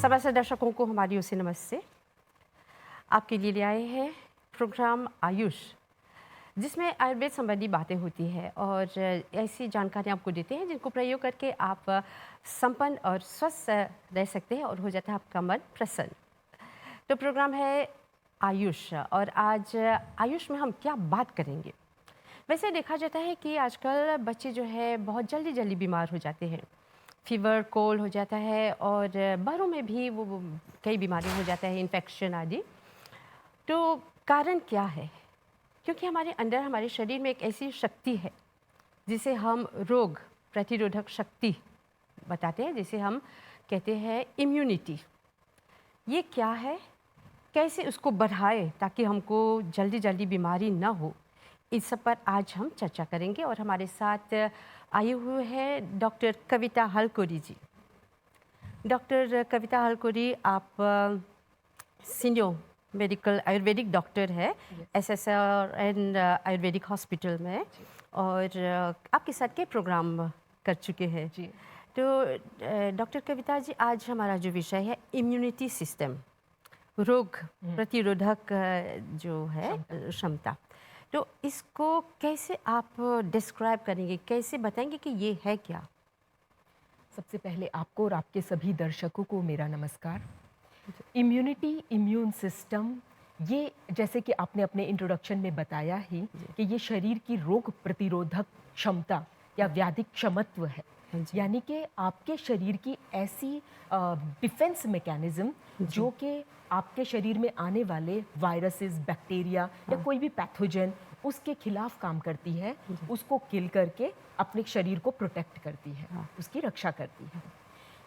सभी दर्शकों को हमारी ओर से नमस्ते। आपके लिए ले आए हैं प्रोग्राम आयुष, जिसमें आयुर्वेद संबंधी बातें होती हैं और ऐसी जानकारी आपको देते हैं जिनको प्रयोग करके आप संपन्न और स्वस्थ रह सकते हैं और हो जाता है आपका मन प्रसन्न। तो प्रोग्राम है आयुष और आज आयुष में हम क्या बात करेंगे। वैसे देखा जाता है कि आजकल बच्चे जो है बहुत जल्दी जल्दी बीमार हो जाते हैं। फीवर, कोल्ड हो जाता है और बड़ों में भी वो कई बीमारियां हो जाता है, इन्फेक्शन आदि। तो कारण क्या है? क्योंकि हमारे अंदर, हमारे शरीर में एक ऐसी शक्ति है जिसे हम रोग प्रतिरोधक शक्ति बताते हैं, जिसे हम कहते हैं इम्यूनिटी। ये क्या है, कैसे उसको बढ़ाए ताकि हमको जल्दी जल्दी बीमारी ना हो, इस सब पर आज हम चर्चा करेंगे। और हमारे साथ आए हुए हैं डॉक्टर कविता हलकोरी जी। डॉक्टर कविता हलकोरी, आप सीनियर मेडिकल आयुर्वेदिक डॉक्टर है एसएसआर एंड आयुर्वेदिक हॉस्पिटल में, और आपके साथ के प्रोग्राम कर चुके हैं जी। तो डॉक्टर कविता जी, आज हमारा जो विषय है इम्यूनिटी सिस्टम, रोग प्रतिरोधक जो है क्षमता, तो इसको कैसे आप डिस्क्राइब करेंगे, कैसे बताएंगे कि ये है क्या? सबसे पहले आपको और आपके सभी दर्शकों को मेरा नमस्कार। इम्यूनिटी, इम्यून सिस्टम, ये जैसे कि आपने अपने इंट्रोडक्शन में बताया ही कि ये शरीर की रोग प्रतिरोधक क्षमता या व्याधि क्षमत्व है। यानी कि आपके शरीर की ऐसी डिफेंस मैकेनिज्म जो कि आपके शरीर में आने वाले वायरसेस, बैक्टीरिया या कोई भी पैथोजन उसके खिलाफ काम करती है, उसको किल करके अपने शरीर को प्रोटेक्ट करती है, उसकी रक्षा करती है।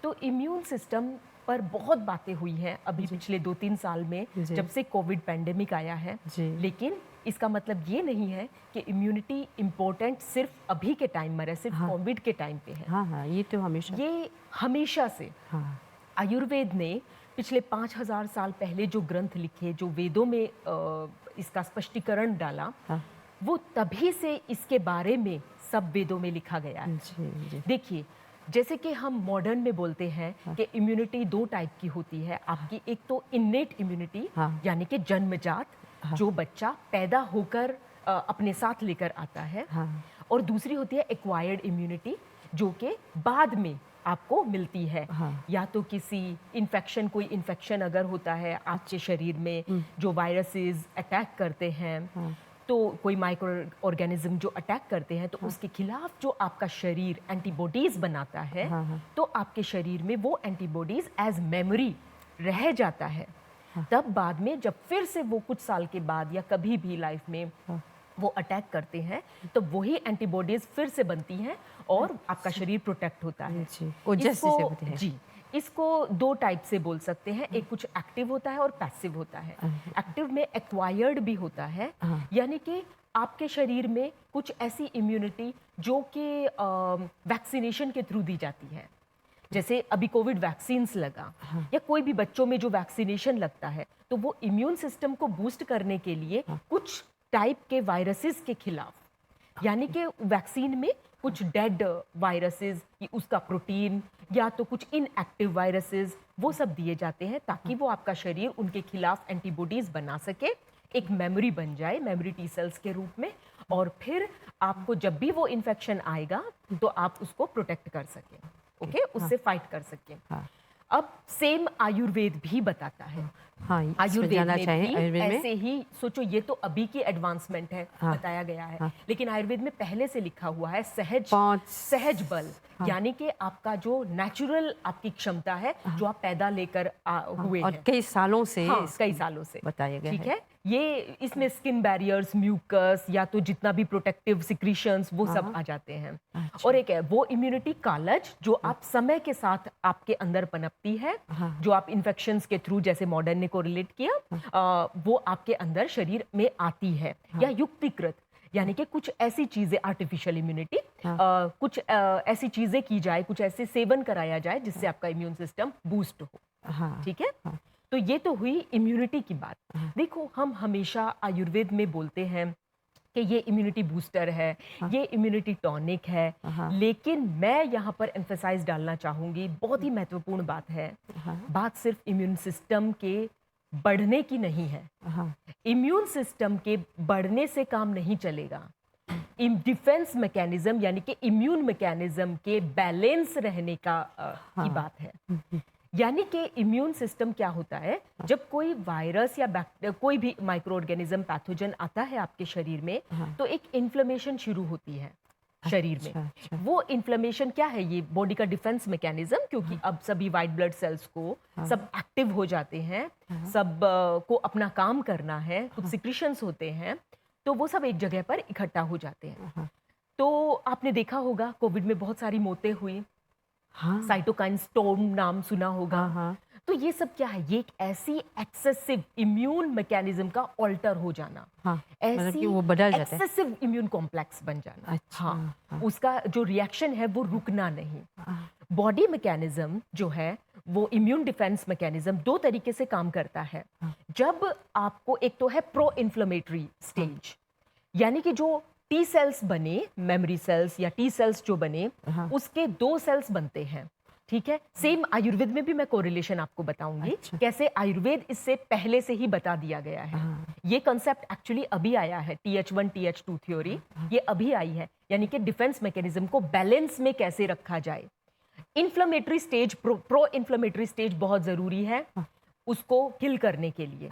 तो इम्यून सिस्टम पर बहुत बातें हुई हैं अभी पिछले 2-3 साल में, जब से कोविड पैंडेमिक आया है। लेकिन इसका मतलब ये नहीं है कि इम्यूनिटी इम्पोर्टेंट सिर्फ अभी के टाइम में है, सिर्फ कोविड के टाइम पे है। हाँ, ये तो हमेशा से आयुर्वेद ने पिछले 5000 साल पहले जो ग्रंथ लिखे, जो वेदों में इसका स्पष्टीकरण डाला, वो तभी से इसके बारे में सब वेदों में लिखा गया है। देखिए, जैसे कि हम मॉडर्न में बोलते हैं कि इम्यूनिटी 2 टाइप की होती है आपकी। एक तो इन्नेट इम्यूनिटी, यानी कि जन्मजात, जो बच्चा पैदा होकर अपने साथ लेकर आता है, और दूसरी होती है एक्वायर्ड इम्यूनिटी, जो कि बाद में आपको मिलती है। या तो किसी इन्फेक्शन, कोई इन्फेक्शन अगर होता है आपके शरीर में, जो वायरसेस अटैक करते हैं, तो कोई माइक्रो ऑर्गेनिज्म जो अटैक करते हैं, तो उसके खिलाफ जो आपका शरीर एंटीबॉडीज बनाता है, तो आपके शरीर में वो एंटीबॉडीज एज मेमोरी रह जाता है। तब बाद में जब फिर से वो कुछ साल के बाद या कभी भी लाइफ में वो अटैक करते हैं, तो वही एंटीबॉडीज फिर से बनती हैं और आपका शरीर प्रोटेक्ट होता है। इसको 2 टाइप से बोल सकते हैं। एक कुछ एक्टिव होता है और पैसिव होता है। एक्टिव में एक्वायर्ड भी होता है, यानी कि आपके शरीर में कुछ ऐसी इम्यूनिटी जो कि वैक्सीनेशन के थ्रू दी जाती है। जैसे अभी कोविड वैक्सीन्स लगा, या कोई भी बच्चों में जो वैक्सीनेशन लगता है, तो वो इम्यून सिस्टम को बूस्ट करने के लिए कुछ टाइप के वायरसेस के खिलाफ, यानी कि वैक्सीन में कुछ डेड वायरसेस, उसका प्रोटीन, या तो कुछ इनएक्टिव वायरसेस, वो सब दिए जाते हैं ताकि वो आपका शरीर उनके खिलाफ एंटीबॉडीज बना सके, एक मेमोरी बन जाए, मेमोरी टी सेल्स के रूप में, और फिर आपको जब भी वो इन्फेक्शन आएगा तो आप उसको प्रोटेक्ट कर सकें, ओके, उससे फाइट कर सकें। अब सेम आयुर्वेद भी बताता है। आयुर्वेद में भी ऐसे ही सोचो, ये तो अभी की एडवांसमेंट है, बताया गया है। लेकिन आयुर्वेद में पहले से लिखा हुआ है सहज बल, यानी कि आपका जो नेचुरल आपकी क्षमता है, जो आप पैदा लेकर हुए और हैं, कई सालों से बताया गया, ठीक है। ये इसमें स्किन बैरियर्स, म्यूकस, या तो जितना भी प्रोटेक्टिव सिक्रीशंस, वो सब आ जाते हैं। और एक है वो इम्यूनिटी कालज, जो आप समय के साथ आपके अंदर पनपती है, जो आप इन्फेक्शंस के थ्रू, जैसे मॉडर्न ने कोरिलेट किया, वो आपके अंदर शरीर में आती है। या युक्तिकृत, यानी कि कुछ ऐसी चीजें, आर्टिफिशियल इम्यूनिटी, कुछ ऐसी चीजें की जाए, कुछ ऐसे सेवन कराया जाए जिससे आपका इम्यून सिस्टम बूस्ट हो। ठीक है, तो ये तो हुई इम्यूनिटी की बात। देखो, हम हमेशा आयुर्वेद में बोलते हैं कि ये इम्यूनिटी बूस्टर है, ये इम्यूनिटी टॉनिक है, लेकिन मैं यहाँ पर एम्फेसाइज डालना चाहूँगी, बहुत ही महत्वपूर्ण बात है, बात सिर्फ इम्यून सिस्टम के बढ़ने की नहीं है। इम्यून सिस्टम के बढ़ने से काम नहीं चलेगा। डिफेंस मैकेनिज्म यानी कि इम्यून मैकेनिज्म के बैलेंस रहने का की बात है। यानी कि इम्यून सिस्टम क्या होता है, जब कोई वायरस या कोई भी माइक्रो ऑर्गेनिज्म पैथोजन आता है आपके शरीर में, तो एक इन्फ्लेमेशन शुरू होती है शरीर में। वो इन्फ्लेमेशन क्या है, ये बॉडी का डिफेंस मैकेनिज्म, क्योंकि अब सभी वाइट ब्लड सेल्स को सब एक्टिव हो जाते हैं, सब को अपना काम करना है, कुछ सिक्रीशंस होते हैं, तो वो सब एक जगह पर इकट्ठा हो जाते हैं। तो आपने देखा होगा कोविड में बहुत सारी मौतें हुई, साइटोकाइन स्टॉर्म नाम सुना होगा। तो ये सब क्या है, ये एक ऐसी एक्सेसिव इम्यून मैकेनिज्म का ऑल्टर हो जाना, मतलब कि वो बदल जाता है, एक्सेसिव इम्यून कॉम्प्लेक्स बन जाना। अच्छा, उसका जो रिएक्शन है वो रुकना नहीं। बॉडी मैकेनिज्म जो है वो इम्यून डिफेंस मैकेनिज्म दो तरीके से काम करता है। जब आपको एक तो है प्रो इन्फ्लेमेटरी स्टेज, यानी कि जो टी सेल्स बने, मेमोरी सेल्स या टी सेल्स जो बने, उसके दो सेल्स बनते हैं, ठीक है। सेम आयुर्वेद में भी मैं कोरिलेशन आपको बताऊंगी, कैसे आयुर्वेद इससे पहले से ही बता दिया गया है। ये कंसेप्ट एक्चुअली अभी आया है, TH1 TH2 थ्योरी, ये अभी आई है, यानी कि डिफेंस मैकेनिज्म को बैलेंस में कैसे रखा जाए। Inflammatory stage, pro inflammatory stage बहुत जरूरी है उसको किल करने के लिए।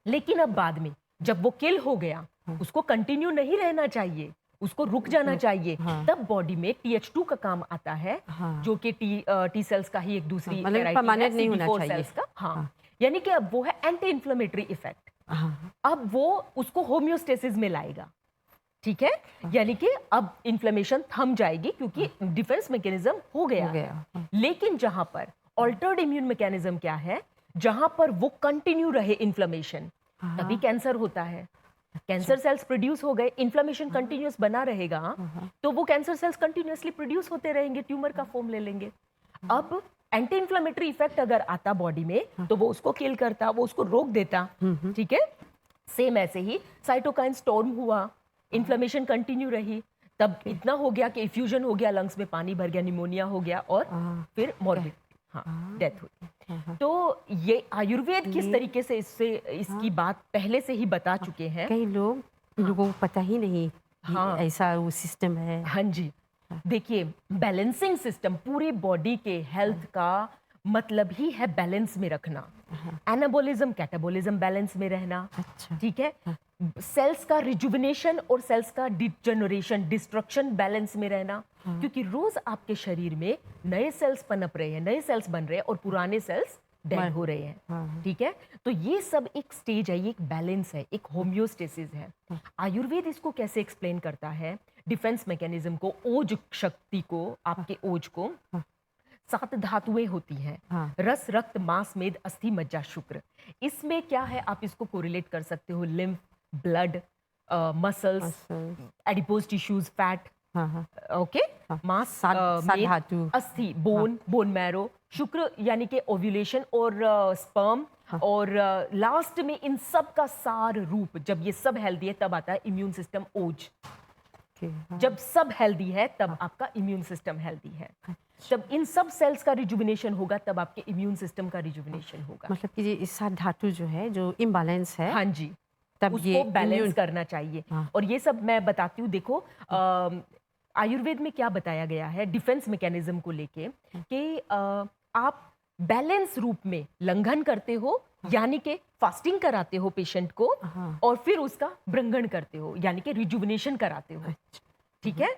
लेकिन अब बाद में जब वो किल हो गया, उसको कंटिन्यू नहीं रहना चाहिए, उसको रुक जाना चाहिए। तब बॉडी में TH2 का काम आता है, जो कि टी सेल्स का ही एक दूसरी परमानेंट नहीं होना चाहिए का। यानी कि अब वो है एंटी इन्फ्लेमेटरी इफेक्ट। अब वो उसको होम्योस्टेसिस में लाएगा, ठीक है। यानी कि अब इन्फ्लेमेशन थम जाएगी क्योंकि डिफेंस मैकेनिज्म हो गया। लेकिन जहां पर ऑल्टर्ड इम्यून मैकेनिज्म क्या है, जहां पर वो कंटिन्यू रहे इन्फ्लेमेशन, तभी कैंसर होता है। कैंसर सेल्स प्रोड्यूस हो गए, इन्फ्लेमेशन कंटिन्यूअस बना रहेगा, तो वो कैंसर सेल्स कंटिन्यूअसली प्रोड्यूस होते रहेंगे, ट्यूमर का फॉर्म ले लेंगे। अब एंटी इन्फ्लेमेटरी इफेक्ट अगर आता बॉडी में, तो वो उसको किल करता, वो उसको रोक देता, ठीक है। सेम ऐसे ही साइटोकाइन स्टॉर्म हुआ, इन्फ्लेमेशन कंटिन्यू रही, तब इतना हो गया कि इफ्यूजन हो गया, लंग्स में पानी भर गया, निमोनिया हो गया और फिर मॉर्बिड, डेथ हुई। तो ये आयुर्वेद किस तरीके से इसकी बात पहले से ही बता चुके हैं। कई लोगों को पता ही नहीं ऐसा वो सिस्टम है। हाँ जी, देखिए बैलेंसिंग सिस्टम पूरी बॉडी के हेल्थ का मतलब ही है बैलेंस में रखना। एनाबोलिज्म कैटाबोलिज्म बैलेंस में रहना, ठीक है। सेल्स का रिजुविनेशन और सेल्स का डिजनरेशन डिस्ट्रक्शन बैलेंस में रहना, क्योंकि रोज आपके शरीर में नए सेल्स पनप रहे हैं, नए सेल्स बन रहे हैं और पुराने सेल्स डेड हो रहे हैं, ठीक है। तो ये सब एक स्टेज है, ये एक बैलेंस है, एक होम्योस्टेसिस है। आयुर्वेद इसको कैसे एक्सप्लेन करता है, डिफेंस मैकेनिज्म को, ओज शक्ति को, आपके ओज को 7 धातुएं होती हैं, रस, रक्त, मांस, मेद, अस्थि, मज्जा, शुक्र। इसमें क्या है, आप इसको कोरिलेट कर सकते हो lymph, blood, muscles, adipose tissues, fat, okay, मांस, मेद, अस्थि, बोन मैरो, शुक्र यानी कि ओव्यूलेशन और स्पर्म, और लास्ट में इन सब का सार रूप, जब ये सब हेल्दी है तब आता है इम्यून सिस्टम, ओज। जब सब हेल्दी है तब आपका इम्यून सिस्टम हेल्दी है। जब इन सब सेल्स का रिजुविनेशन होगा तब आपके इम्यून सिस्टम का रिजुविनेशन होगा। मतलब कि ये 7 धातु जो है, जो इम्बैलेंस है, हाँ जी, तब उसको ये बैलेंस करना चाहिए। और ये सब मैं बताती हूँ। देखो आयुर्वेद में क्या बताया गया है डिफेंस मैकेनिज्म को लेके, कि आप बैलेंस रूप में लंघन करते हो, यानी कि फास्टिंग कराते हो पेशेंट को, और फिर उसका ब्रंगण करते हो, यानी कि रिजुविनेशन कराते हो, ठीक है।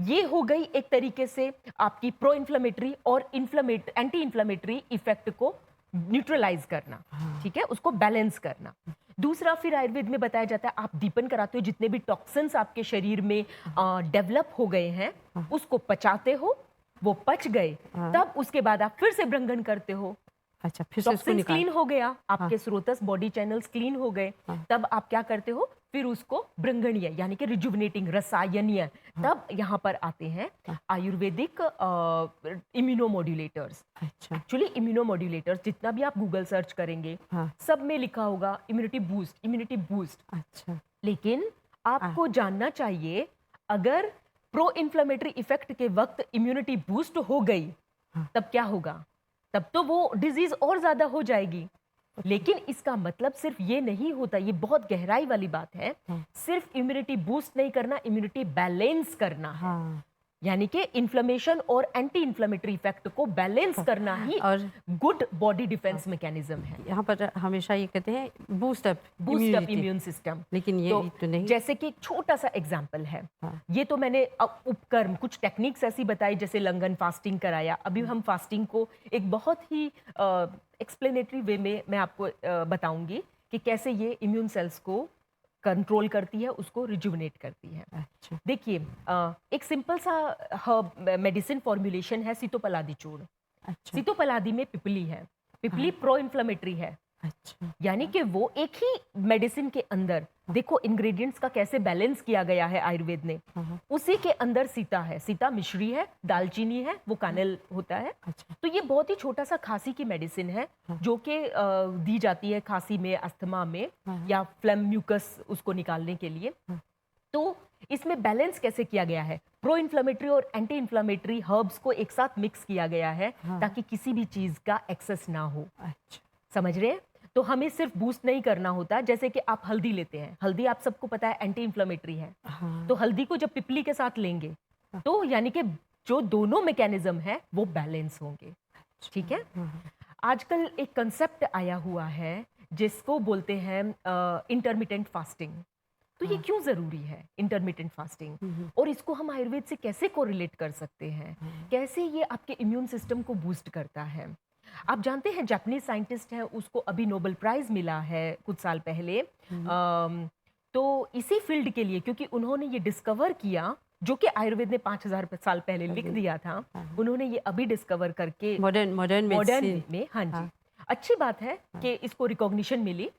ये हो गई एक तरीके से आपकी प्रो इन्फ्लेमेटरी और एंटी इन्फ्लेमेटरी इफेक्ट को न्यूट्रलाइज करना, ठीक है, उसको बैलेंस करना। दूसरा फिर आयुर्वेद में बताया जाता है आप दीपन कराते हो, जितने भी टॉक्सिन्स आपके शरीर में डेवलप हो गए हैं उसको पचाते हो, वो पच गए, तब उसके बाद आप फिर से ब्रंगण करते हो। अच्छा, फिर से उसको क्लीन हो गया, आपके स्रोतस बॉडी चैनल्स क्लीन हो गए, तब आप क्या करते हो, फिर उसको ब्रंगणीय यानी कि रिजुविनेटिंग, रसायनीय, तब यहाँ पर आते हैं आयुर्वेदिक इम्यूनोमोड्यूलेटर्स। एक्चुअली इम्यूनोमोड्यूलेटर्स जितना भी आप गूगल सर्च करेंगे सब में लिखा होगा इम्यूनिटी बूस्ट, इम्यूनिटी बूस्ट। अच्छा, लेकिन आपको जानना चाहिए, अगर प्रो इन्फ्लेमेटरी इफेक्ट के वक्त इम्यूनिटी बूस्ट हो गई तब क्या होगा? तब तो वो डिजीज और ज्यादा हो जाएगी। लेकिन इसका मतलब सिर्फ ये नहीं होता, ये बहुत गहराई वाली बात है। सिर्फ इम्यूनिटी बूस्ट नहीं करना, इम्यूनिटी बैलेंस करना है। यानी कि इन्फ्लेमेशन और एंटी इन्फ्लेमेटरी इफेक्ट को बैलेंस करना ही और गुड बॉडी डिफेंस मैकेनिज्म है। यहाँ पर हमेशा ये कहते हैं बूस्ट अप इम्यून सिस्टम। लेकिन ये तो नहीं। जैसे कि एक छोटा सा एग्जांपल है, ये तो मैंने उपकर्म कुछ टेक्निक्स ऐसी बताई, जैसे लंगन फास्टिंग कराया। अभी हम फास्टिंग को एक बहुत ही एक्सप्लेनेटरी वे में मैं आपको बताऊंगी कि कैसे ये इम्यून सेल्स को कंट्रोल करती है, उसको रिजुविनेट करती है। अच्छा। देखिए, एक सिंपल सा हर्ब मेडिसिन फॉर्मुलेशन है सीतोपलादी चूर्ण। अच्छा। सीतोपलादी में पिपली है, पिपली प्रो इन्फ्लेमेटरी है। अच्छा। यानी कि वो एक ही मेडिसिन के अंदर, देखो इंग्रेडिएंट्स का कैसे बैलेंस किया गया है आयुर्वेद ने। उसी के अंदर सीता है, सीता मिश्री है, दालचीनी है, वो कानेल होता है। अच्छा। तो ये बहुत ही छोटा सा खांसी की मेडिसिन है जो कि दी जाती है खांसी में, अस्थमा में, या फ्लेम म्यूकस उसको निकालने के लिए। तो इसमें बैलेंस कैसे किया गया है? प्रो इन्फ्लेमेटरी और एंटी इन्फ्लेमेटरी हर्ब्स को एक साथ मिक्स किया गया है ताकि किसी भी चीज का एक्सेस ना हो। अच्छा। समझ रहे हैं? तो हमें सिर्फ बूस्ट नहीं करना होता। जैसे कि आप हल्दी लेते हैं, हल्दी आप सबको पता है एंटी इन्फ्लेमेटरी है। तो हल्दी को जब पिपली के साथ लेंगे तो यानी कि जो दोनों मैकेनिज्म है वो बैलेंस होंगे। ठीक है। आजकल एक कंसेप्ट आया हुआ है जिसको बोलते हैं इंटरमिटेंट फास्टिंग। तो ये क्यों जरूरी है इंटरमिटेंट फास्टिंग, और इसको हम आयुर्वेद से कैसे कोरिलेट कर सकते हैं, कैसे ये आपके इम्यून सिस्टम को बूस्ट करता है? आप जानते हैं जापानीज साइंटिस्ट है, उसको अभी नोबेल प्राइज मिला है कुछ साल पहले। तो इसी फील्ड के लिए, क्योंकि उन्होंने ये डिस्कवर किया जो कि आयुर्वेद ने 5000 साल पहले लिख दिया था, उन्होंने ये अभी डिस्कवर करके मॉडर्न में। हाँ जी, अच्छी बात है कि इसको रिकॉग्निशन मिली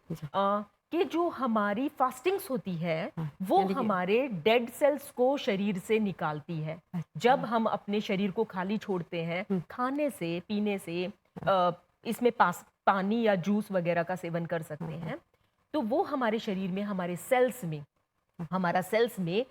कि जो हमारी फास्टिंग्स होती है वो हमारे डेड सेल्स को शरीर से निकालती है। जब हम अपने शरीर को खाली छोड़ते हैं खाने से, पीने से, इसमें पानी या जूस वगैरह का सेवन कर सकते हैं, तो वो हमारे शरीर में, हमारे सेल्स में, हमारा सेल्स में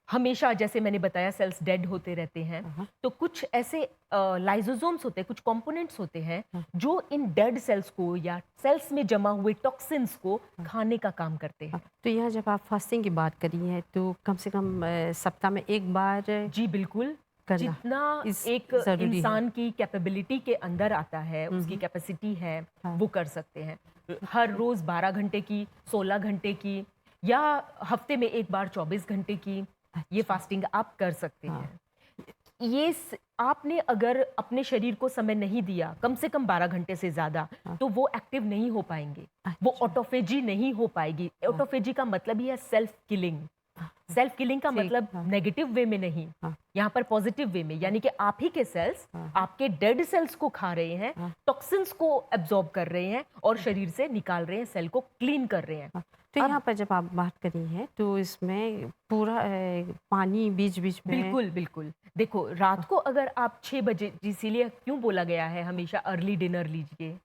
हमेशा, जैसे मैंने बताया, सेल्स डेड होते रहते हैं। तो कुछ ऐसे लाइसोसोम्स होते हैं, कुछ कंपोनेंट्स होते हैं जो इन डेड सेल्स को या सेल्स में जमा हुए टॉक्सिन्स को खाने का काम करते हैं। तो यहाँ जब आप फास्टिंग की बात करी है तो कम से कम सप्ताह में एक बार? जी बिल्कुल, जितना एक इंसान की कैपेबिलिटी के अंदर आता है, उसकी कैपेसिटी है, वो कर सकते हैं। हर रोज 12 घंटे की, 16 घंटे की, या हफ्ते में एक बार 24 घंटे की, ये फास्टिंग आप कर सकते हैं। ये आपने अगर अपने शरीर को समय नहीं दिया कम से कम 12 घंटे से ज्यादा, तो वो एक्टिव नहीं हो पाएंगे। वो ऑटोफेजी नहीं हो पाएगी। ऑटोफेजी का मतलब ही है सेल्फ किलिंग। सेल्फ किलिंग का मतलब नेगेटिव वे में नहीं, यहाँ पर पॉजिटिव वे में, यानी कि आप ही के सेल्स आपके डेड सेल्स को खा रहे हैं, टॉक्सिन्स को एब्जॉर्ब कर रहे हैं और शरीर से निकाल रहे हैं, सेल को क्लीन कर रहे हैं। तो यहाँ पर जब आप बात करी हैं तो इसमें पूरा पानी बीच बीच में? बिल्कुल बिल्कुल। देखो, रात को अगर आप 6 बजे, इसीलिए क्यों बोला गया है हमेशा अर्ली डिनर लीजिए।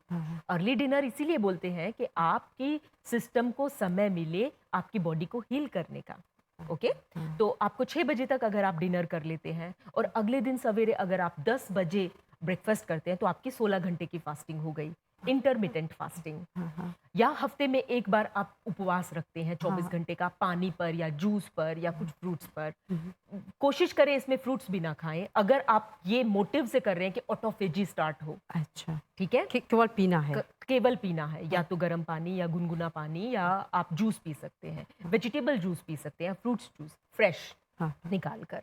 अर्ली डिनर इसीलिए बोलते हैं कि आपकी सिस्टम को समय मिले आपकी बॉडी को हील करने का। ओके, तो आपको 6 बजे तक अगर आप डिनर कर लेते हैं और अगले दिन सवेरे अगर आप 10 बजे ब्रेकफास्ट करते हैं, तो आपकी 16 घंटे की फास्टिंग हो गई, इंटरमिटेंट फास्टिंग। या हफ्ते में एक बार आप उपवास रखते हैं 24 घंटे का, पानी पर या जूस पर या कुछ फ्रूट्स पर। कोशिश करें इसमें फ्रूट्स भी ना खाएं अगर आप ये मोटिव से कर रहे हैं कि ऑटोफेजी स्टार्ट हो। अच्छा, ठीक है, केवल पीना है? केवल पीना है, या तो गर्म पानी या गुनगुना पानी, या आप जूस पी सकते हैं, वेजिटेबल जूस पी सकते हैं, फ्रूट्स जूस फ्रेश निकाल कर।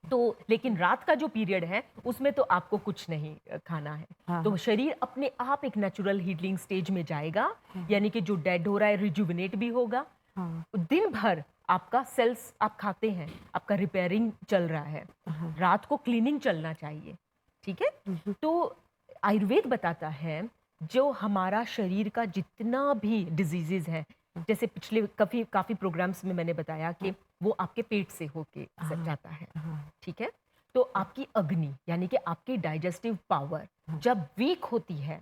तो लेकिन रात का जो पीरियड है उसमें तो आपको कुछ नहीं खाना है। तो शरीर अपने आप एक नेचुरल हीलिंग स्टेज में जाएगा, यानी कि जो डेड हो रहा है रिजुविनेट भी होगा। दिन भर आपका सेल्स आप खाते हैं, आपका रिपेयरिंग चल रहा है, रात को क्लीनिंग चलना चाहिए। ठीक है। तो आयुर्वेद बताता है जो हमारा शरीर का जितना भी डिजीजेज है, जैसे पिछले काफी प्रोग्राम्स में मैंने बताया कि वो आपके पेट से होके जाता है। ठीक है। तो आपकी अग्नि, यानी कि आपकी डाइजेस्टिव पावर जब वीक होती है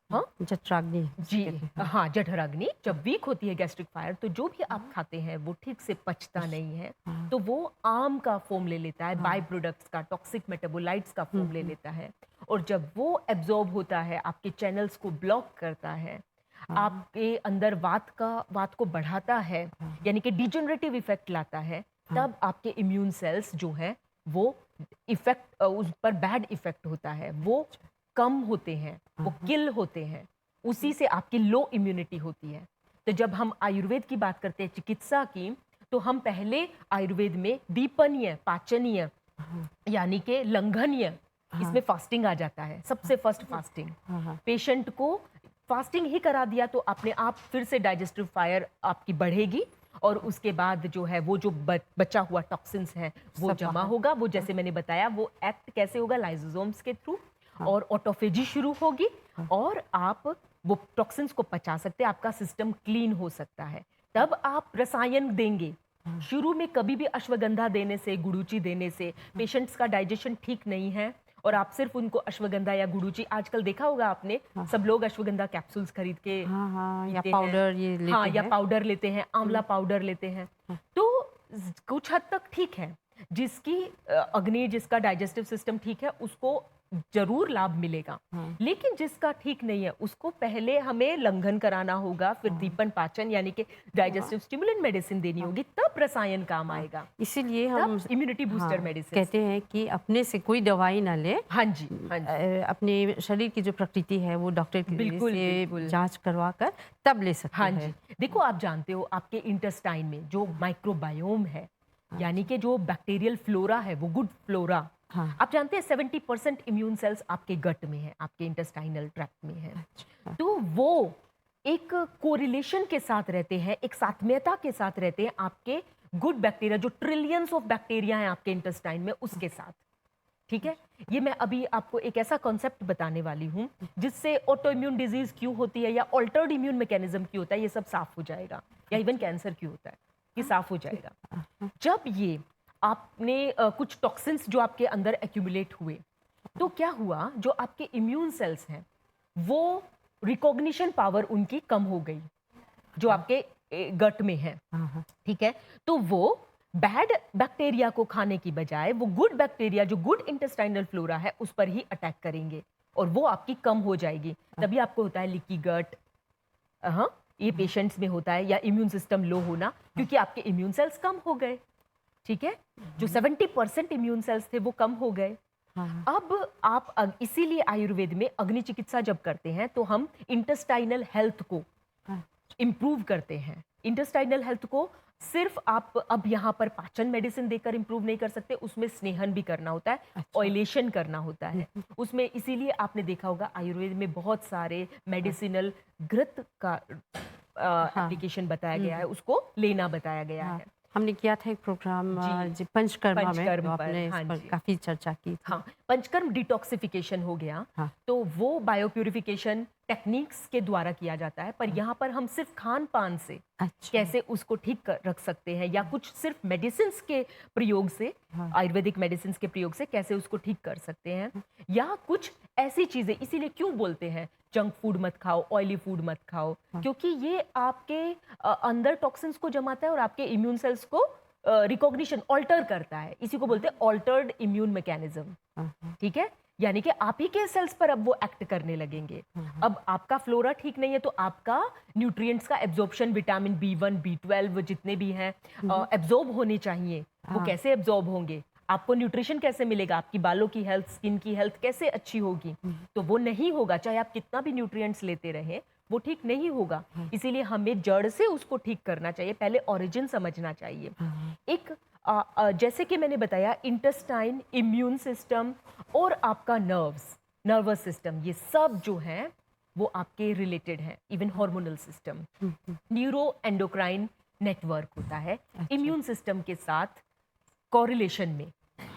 हाँ जठराग्नि जी, हाँ, जठराग्नि जब वीक होती है गैस्ट्रिक फायर, तो जो भी आप खाते हैं वो ठीक से पचता नहीं है, तो वो आम का फॉर्म ले लेता है, बाय प्रोडक्ट्स का, टॉक्सिक मेटाबोलाइट्स का फॉर्म ले लेता है, और जब वो एब्जॉर्ब होता है आपके चैनल्स को ब्लॉक करता है, आपके अंदर वात को बढ़ाता है, यानी कि डिजेनरेटिव इफेक्ट लाता है, तब आपके इम्यून सेल्स जो है वो इफेक्ट उस पर बैड इफेक्ट होता है, वो कम होते हैं, वो किल होते हैं, उसी से आपकी लो इम्यूनिटी होती है। तो जब हम आयुर्वेद की बात करते हैं, चिकित्सा की, तो हम पहले आयुर्वेद में दीपनीय, पाचनीय यानी कि लंघनीय, इसमें फास्टिंग आ जाता है, सबसे फर्स्ट फास्टिंग। पेशेंट को फास्टिंग ही करा दिया तो अपने आप फिर से डाइजेस्टिव फायर आपकी बढ़ेगी, और उसके बाद जो है वो जो बचा हुआ टॉक्सिन्स है वो जमा होगा। वो जैसे मैंने बताया वो एक्ट कैसे होगा, लाइसोसोम्स के थ्रू, और ऑटोफेजी शुरू होगी, और आप वो टॉक्सिन्स को पचा सकते हैं, आपका सिस्टम क्लीन हो सकता है। तब आप रसायन देंगे। शुरू में कभी भी अश्वगंधा देने से, गुड़ूची देने से पेशेंट्स का डाइजेशन ठीक नहीं है, और आप सिर्फ उनको अश्वगंधा या गुड़ूची, आजकल देखा होगा आपने, सब लोग अश्वगंधा कैप्सूल्स खरीद के या पाउडर ये लेते हाँ, या हैं। पाउडर लेते हैं, आंवला पाउडर लेते हैं, तो कुछ हद तक ठीक है। जिसकी अग्नि, जिसका डाइजेस्टिव सिस्टम ठीक है, उसको जरूर लाभ मिलेगा, लेकिन जिसका ठीक नहीं है उसको पहले हमें लंघन कराना होगा, फिर दीपन पाचन यानी कि डाइजेस्टिव स्टिमुलेंट मेडिसिन देनी होगी, तब रसायन काम आएगा, इसीलिए हम तब इम्यूनिटी बूस्टर मेडिसिन कहते हैं कि अपने से कोई दवाई ना ले। हाँ जी, हाँ जी, अपने शरीर की जो प्रकृति है वो डॉक्टर की बिल्कुल, से बिल्कुल। जांच करवा कर तब ले सकते हाँ हैं। जी, देखो आप जानते हो आपके इंटेस्टाइन में जो माइक्रोबायोम है, यानी कि जो बैक्टीरियल फ्लोरा है, वो गुड फ्लोरा, आप जानते हैं 70% इम्यून सेल्स आपके गट में है, आपके इंटेस्टाइनल ट्रैक्ट में है। तो वो एक कोरिलेशन के साथ रहते हैं, एक साथम्यता के साथ रहते हैं आपके गुड बैक्टीरिया, जो ट्रिलियंस ऑफ बैक्टीरिया हैं आपके इंटेस्टाइन में, उसके साथ। ठीक है, ये मैं अभी आपको एक ऐसा कॉन्सेप्ट बताने वाली हूँ जिससे ऑटो इम्यून डिजीज क्यों होती है, या ऑल्टर्ड इम्यून मैकेनिज्म क्यों होता है, ये सब साफ हो जाएगा, या इवन कैंसर क्यों होता है, ये साफ हो जाएगा। जब ये आपने कुछ टॉक्सिन्स जो आपके अंदर एक्यूमुलेट हुए, तो क्या हुआ, जो आपके इम्यून सेल्स हैं वो रिकॉग्निशन पावर उनकी कम हो गई, जो आपके गट में है। ठीक है, तो वो बैड बैक्टीरिया को खाने की बजाय वो गुड बैक्टीरिया, जो गुड इंटेस्टाइनल फ्लोरा है, उस पर ही अटैक करेंगे, और वो आपकी कम हो जाएगी। तभी आपको होता है लीकी गट, हाँ, ये पेशेंट्स में होता है, या इम्यून सिस्टम लो होना, क्योंकि आपके इम्यून सेल्स कम हो गए। ठीक है, जो 70% इम्यून सेल्स थे वो कम हो गए। अब आप इसीलिए आयुर्वेद में अग्नि चिकित्सा जब करते हैं तो हम इंटेस्टाइनल हेल्थ को इम्प्रूव करते हैं। इंटेस्टाइनल हेल्थ को सिर्फ आप अब यहाँ पर पाचन मेडिसिन देकर इम्प्रूव नहीं कर सकते, उसमें स्नेहन भी करना होता है, ऑयलेशन करना होता है उसमें। इसीलिए आपने देखा होगा आयुर्वेद में बहुत सारे मेडिसिनल घृत का एप्लीकेशन बताया गया है, उसको लेना बताया गया है। हमने किया था एक प्रोग्राम पंचकर्मा में, पंचकर्म तो आपने पर, इस पर काफी चर्चा की थी। हाँ, पंचकर्म डिटॉक्सिफिकेशन हो गया, तो वो बायोप्यूरिफिकेशन टेक्निक्स के द्वारा किया जाता है, पर यहाँ पर हम सिर्फ खान पान से कैसे उसको ठीक रख सकते हैं, या कुछ सिर्फ मेडिसिन के प्रयोग से, आयुर्वेदिक मेडिसिन के प्रयोग से कैसे उसको ठीक कर सकते हैं, या कुछ ऐसी चीजें। इसीलिए क्यों बोलते हैं जंक फूड मत खाओ, ऑयली फूड मत खाओ, क्योंकि ये आपके अंदर टॉक्सिन्स को जमाता है और आपके इम्यून सेल्स को रिकॉग्निशन ऑल्टर करता है। इसी को बोलते हैं ऑल्टर्ड इम्यून मैकेनिज्म। ठीक है, यानी कि आप ही के सेल्स पर अब वो एक्ट करने लगेंगे। अब आपका फ्लोरा ठीक नहीं है तो आपका न्यूट्रिएंट्स का एब्जॉर्प्शन, विटामिन B1, B12 जितने भी हैं एब्जॉर्ब होने चाहिए, वो कैसे एब्जॉर्ब होंगे, आपको न्यूट्रिशन कैसे मिलेगा, आपकी बालों की हेल्थ, स्किन की हेल्थ कैसे अच्छी होगी, तो वो नहीं होगा। चाहे आप कितना भी न्यूट्रिएंट्स लेते रहें, वो ठीक नहीं होगा। इसीलिए हमें जड़ से उसको ठीक करना चाहिए, पहले ओरिजिन समझना चाहिए। एक जैसे कि मैंने बताया, इंटेस्टाइन, इम्यून सिस्टम और आपका नर्वस सिस्टम, ये सब जो है वो आपके रिलेटेड है। Even hormonal system, neuro endocrine network होता है इम्यून सिस्टम के साथ कोरिलेशन में।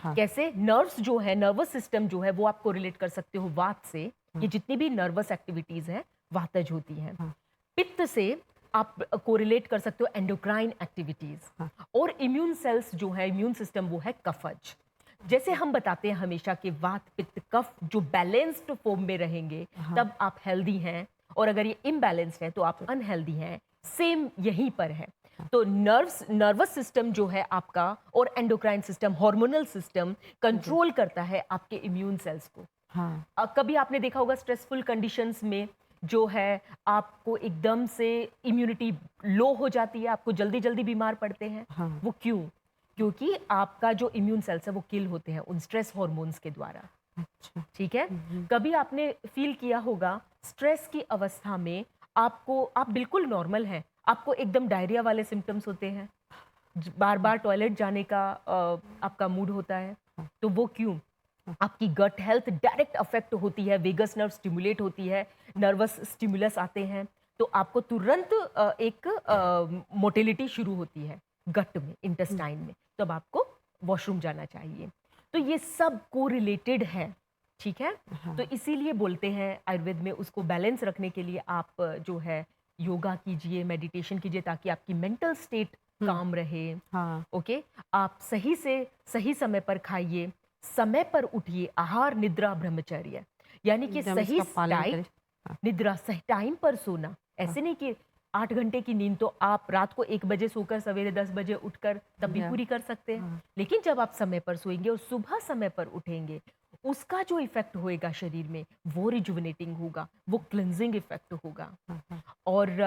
कैसे नर्व्स जो है, नर्वस सिस्टम जो है, वो आप कोरिलेट कर सकते हो वात से। ये जितनी भी नर्वस एक्टिविटीज हैं वातज होती हैं। पित्त से आप कोरिलेट कर सकते हो एंडोक्राइन एक्टिविटीज। और इम्यून सेल्स जो है, इम्यून सिस्टम, वो है कफज। जैसे हम बताते हैं हमेशा कि वात पित्त कफ जो बैलेंस्ड फॉर्म में रहेंगे तब आप हेल्दी हैं, और अगर ये इम्बैलेंस्ड है तो आप अनहेल्दी हैं। सेम यहीं पर है। तो नर्वस सिस्टम जो है आपका और endocrine system, hormonal system control करता है आपके इम्यून सेल्स को। हाँ, कभी आपने देखा होगा स्ट्रेसफुल कंडीशंस में जो है आपको एकदम से इम्यूनिटी लो हो जाती है, आपको जल्दी जल्दी बीमार पड़ते हैं। हाँ। वो क्यों? क्योंकि आपका जो इम्यून सेल्स है वो किल होते हैं उन स्ट्रेस हार्मोन्स के द्वारा। अच्छा। ठीक है। कभी आपने फील किया होगा स्ट्रेस की अवस्था में आप बिल्कुल नॉर्मल हैं, आपको एकदम डायरिया वाले सिम्टम्स होते हैं, बार बार टॉयलेट जाने का आपका मूड होता है। तो वो क्यों? आपकी गट हेल्थ डायरेक्ट अफेक्ट होती है, वेगस नर्व स्टिमुलेट होती है, नर्वस स्टिमुलस आते हैं, तो आपको तुरंत एक मोटिलिटी शुरू होती है गट में, इंटेस्टाइन में, तब आपको वॉशरूम जाना चाहिए। तो ये सब कोरिलेटेड है, ठीक है। तो इसीलिए बोलते हैं आयुर्वेद में उसको बैलेंस रखने के लिए आप जो है योगा कीजिए, मेडिटेशन कीजिए, ताकि आपकी मेंटल स्टेट काम रहे। हाँ, ओके। आप सही से सही समय पर खाइए, समय पर उठिए, आहार निद्रा ब्रह्मचर्य, यानी कि एकदम सही इसका पालन डाइट, करें। हाँ, निद्रा, सही टाइम पर सोना। ऐसे नहीं कि 8 घंटे की नींद तो आप रात को 1 बजे सोकर सवेरे 10 बजे उठकर तब भी या पूरी कर सकते हैं। हाँ, लेकिन जब आप समय पर सोएंगे और सुबह समय पर उठेंगे, उसका जो इफेक्ट होएगा शरीर में वो रिजुविनेटिंग होगा, वो क्लिंजिंग इफेक्ट होगा। हाँ, हाँ, और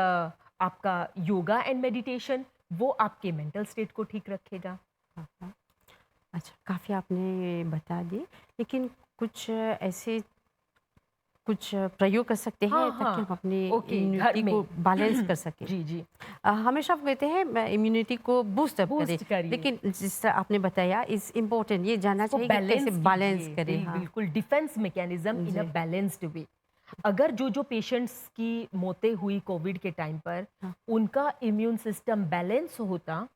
आपका योगा एंड मेडिटेशन वो आपके मेंटल स्टेट को ठीक रखेगा। हाँ, हाँ। अच्छा, काफ़ी आपने बता दी, लेकिन कुछ ऐसे कुछ प्रयोग कर सकते हाँ, हैं ताकि हम हाँ। अपनी ओके, घर इम्यूनिटी को में। बैलेंस कर सकें। जी, जी। हमेशा हम कहते हैं इम्यूनिटी को बूस्ट अप करें, बूस्ट करिए, लेकिन जिस तरह आपने बताया इज़ इम्पोर्टेंट, ये जानना उसको चाहिए कि कैसे बैलेंस बैलेंस कीजिए। करें। हाँ, बिल्कुल डिफेंस मैकेनिज्म इन अ जी। Balanced way. अगर जो पेशेंट्स की मौतें हुई कोविड के टाइम पर, हाँ, उनका इम्यून सिस्टम बैलेंस होता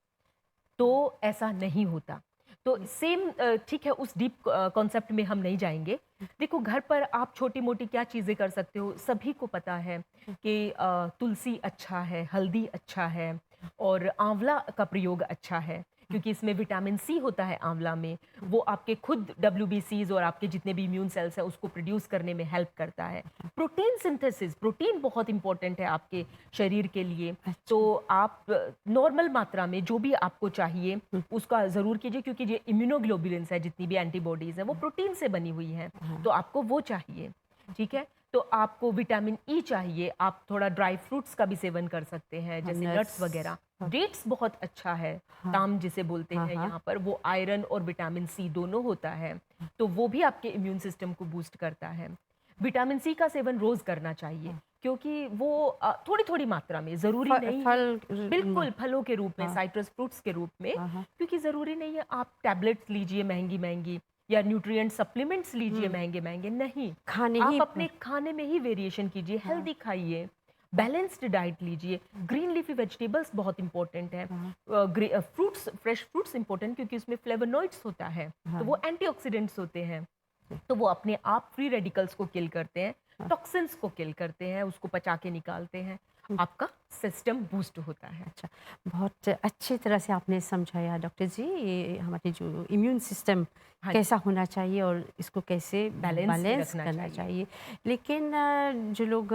तो ऐसा नहीं होता। तो सेम ठीक है, उस डीप कॉन्सेप्ट में हम नहीं जाएँगे। देखो, घर पर आप छोटी-मोटी क्या चीज़ें कर सकते हो, सभी को पता है कि तुलसी अच्छा है, हल्दी अच्छा है और आँवला का प्रयोग अच्छा है, क्योंकि इसमें विटामिन सी होता है आँवला में। वो आपके खुद डब्ल्यूबीसीज़ और आपके जितने भी इम्यून सेल्स हैं, उसको प्रोड्यूस करने में हेल्प करता है। प्रोटीन सिंथेसिस, प्रोटीन बहुत इम्पोर्टेंट है आपके शरीर के लिए। तो अच्छा। आप नॉर्मल मात्रा में जो भी आपको चाहिए उसका ज़रूर कीजिए, क्योंकि ये इम्यूनोग्लोबुलिन्स है, जितनी भी एंटीबॉडीज़ हैं वो प्रोटीन से बनी हुई हैं, तो आपको वो चाहिए, ठीक है। तो आपको विटामिन ई चाहिए, आप थोड़ा ड्राई फ्रूट्स का भी सेवन कर सकते हैं, हाँ, जैसे नट्स वगैरह। हाँ, डेट्स बहुत अच्छा है, हाँ, ताम जिसे बोलते हाँ, हैं हाँ, यहाँ पर, वो आयरन और विटामिन सी दोनों होता है, तो वो भी आपके इम्यून सिस्टम को बूस्ट करता है। विटामिन सी का सेवन रोज़ करना चाहिए, क्योंकि वो थोड़ी-थोड़ी मात्रा में, ज़रूरी नहीं है। फल बिल्कुल, फलों के रूप में, हाँ, साइट्रस फ्रूट्स के रूप में, हाँ, हाँ। क्योंकि ज़रूरी नहीं है आप टैबलेट्स लीजिए महँगी-महँगी या न्यूट्रिएंट सप्लीमेंट्स लीजिए महँगे-महँगे, नहीं। खाने आप ही अपने खाने में ही वेरिएशन कीजिए, हाँ, हेल्दी खाइए, बैलेंस्ड डाइट लीजिए, ग्रीन लीफी वेजिटेबल्स बहुत इम्पोर्टेंट हैं। हाँ, फ्रूट्स, फ्रेश फ्रूट्स इम्पोर्टेंट, क्योंकि उसमें फ्लेवोनॉइड्स होता है, तो वो हाँ, एंटीऑक्सीडेंट्स होते हैं। तो वो अपने आप फ्री रेडिकल्स को किल करते हैं, हाँ। टॉक्सिन्स को किल करते हैं, उसको पचा के निकालते हैं। आपका सिस्टम बूस्ट होता है। अच्छा, बहुत अच्छी तरह से आपने समझाया डॉक्टर जी, ये हमारे जो इम्यून सिस्टम हाँ जी, कैसा होना चाहिए और इसको कैसे बैलेंस में बैलेंस रखना करना चाहिए। चाहिए। लेकिन जो लोग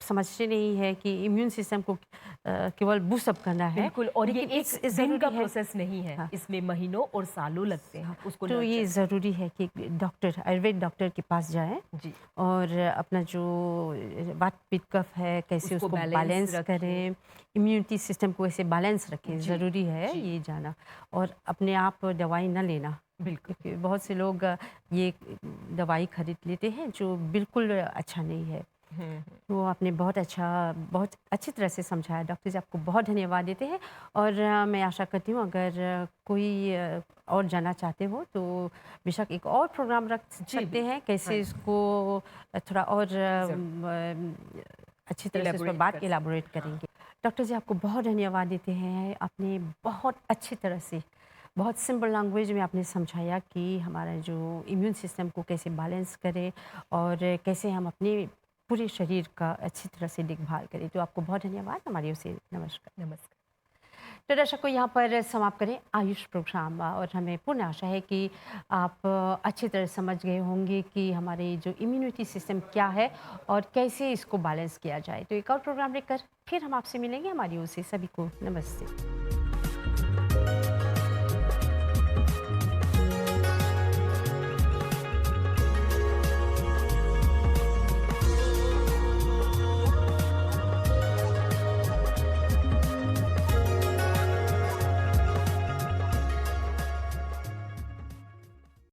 समझते नहीं है कि इम्यून सिस्टम को केवल बूस्टअप करना है, बिल्कुल, और ये लेकिन एक इस दिन का ज़रूरी है। प्रोसेस नहीं है, हाँ, इसमें महीनों और सालों लगते हाँ, हैं उसको तो ये नर्चर ज़रूरी है कि डॉक्टर, आयुर्वेद डॉक्टर के पास जाएँ जी, और अपना जो वात पित्त कफ है कैसे उसको उसको बैलेंस बैलेंस रखें। करें, इम्यूनिटी सिस्टम को ऐसे बैलेंस रखें, जी, ज़रूरी है जी, ये जाना। और अपने आप दवाई ना लेना, बिल्कुल। क्योंकि बहुत से लोग ये दवाई खरीद लेते हैं जो बिल्कुल अच्छा नहीं है। हुँ, हुँ। वो आपने बहुत अच्छा, बहुत अच्छी तरह से समझाया डॉक्टर जी, आपको बहुत धन्यवाद देते हैं। और मैं आशा करती हूँ अगर कोई और जानना चाहते हो तो बेशक एक और प्रोग्राम रख जी, सकते हैं, हाँ कैसे जी, इसको थोड़ा और ज़रूर अच्छी तरह से इस पर इलैबोरेट बात कर सकते इलाबोरेट हैं। हाँ, करेंगे। डॉक्टर जी, आपको बहुत धन्यवाद देते हैं, आपने बहुत अच्छी तरह से, बहुत सिंपल लैंग्वेज में आपने समझाया कि हमारा जो इम्यून सिस्टम को कैसे बैलेंस करें और कैसे हम अपने पूरे शरीर का अच्छी तरह से देखभाल करें। तो आपको बहुत धन्यवाद, हमारी ओर से नमस्कार। नमस्कार। तो दर्शकों यहाँ पर समाप्त करें आयुष प्रोग्राम और हमें पूर्ण आशा है कि आप अच्छी तरह समझ गए होंगे कि हमारे जो इम्यूनिटी सिस्टम क्या है और कैसे इसको बैलेंस किया जाए। तो एक और प्रोग्राम लेकर फिर हम आपसे मिलेंगे। हमारी ओर से सभी को नमस्ते।